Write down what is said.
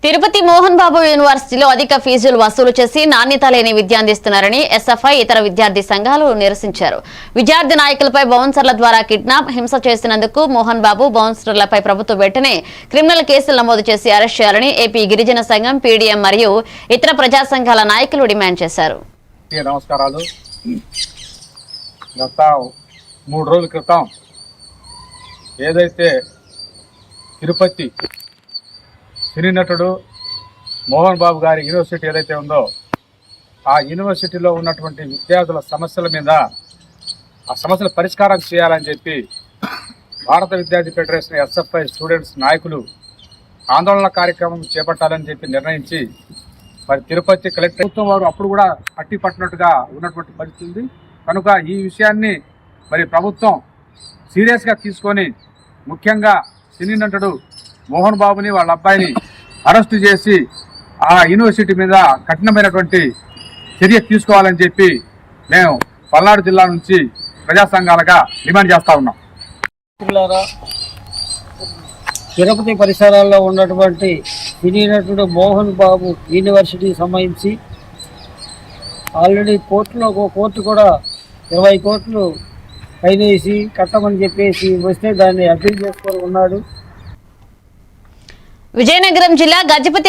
తిరుపతి మోహన్ బాబు యూనివర్సిటీలో అధిక ఫీజులు వసూలు చేసి నాణ్యత లేని విద్య అందిస్తున్నారని ఎస్ఎఫ్ఐ ఇతర విద్యార్థి సంఘాలు నిరసించారు. విద్యార్థి నాయకులపై బౌన్సర్ల ద్వారా కిడ్నాప్ హింస చేసినందుకు మోహన్ బాబు బౌన్సర్లపై ప్రభుత్వం వెంటనే క్రిమినల్ కేసులు నమోదు చేసి అరెస్ట్ చేయాలని ఏపీ గిరిజన సంఘం, పీడీఎం మరియు ఇతర ప్రజా సంఘాల నాయకులు డిమాండ్ చేశారు. నమస్కారాలు. గత 3 రోజుల క్రితం ఏదైతే తిరుపతి సినీ నటుడు మోహన్ బాబు గారి యూనివర్సిటీ ఏదైతే ఉందో ఆ యూనివర్సిటీలో ఉన్నటువంటి విద్యార్థుల సమస్యల మీద ఆ సమస్యల పరిష్కారం చేయాలని చెప్పి భారత విద్యార్థి ఫెడరేషన్ ఎస్ఎఫ్ఐ స్టూడెంట్స్ నాయకులు ఆందోళన కార్యక్రమం చేపట్టాలని చెప్పి నిర్ణయించి మరి తిరుపతి కలెక్టర్ ప్రభుత్వం వారు అప్పుడు కూడా పట్టినట్టుగా ఉన్నటువంటి పరిస్థితి ఉంది. కనుక ఈ విషయాన్ని మరి ప్రభుత్వం సీరియస్గా తీసుకొని ముఖ్యంగా సినీ నటుడు మోహన్ బాబుని వాళ్ళ అబ్బాయిని అరెస్టు చేసి ఆ యూనివర్సిటీ మీద కఠినమైనటువంటి చర్య తీసుకోవాలని చెప్పి మేము పల్నాడు జిల్లా నుంచి ప్రజా సంఘాలుగా డిమాండ్ చేస్తూ ఉన్నాం. తిరుపతి పరిసరాల్లో ఉన్నటువంటి సినీ నటుడు మోహన్ బాబు యూనివర్సిటీకి సంబంధించి ఆల్రెడీ కోర్టు కూడా 20 కోట్లు ఫైన్ వేసి కట్టమని చెప్పేసి వస్తే దాన్ని అప్పీల్ చేసుకొని ఉన్నాడు. విజయనగరం జిల్లా గజపతి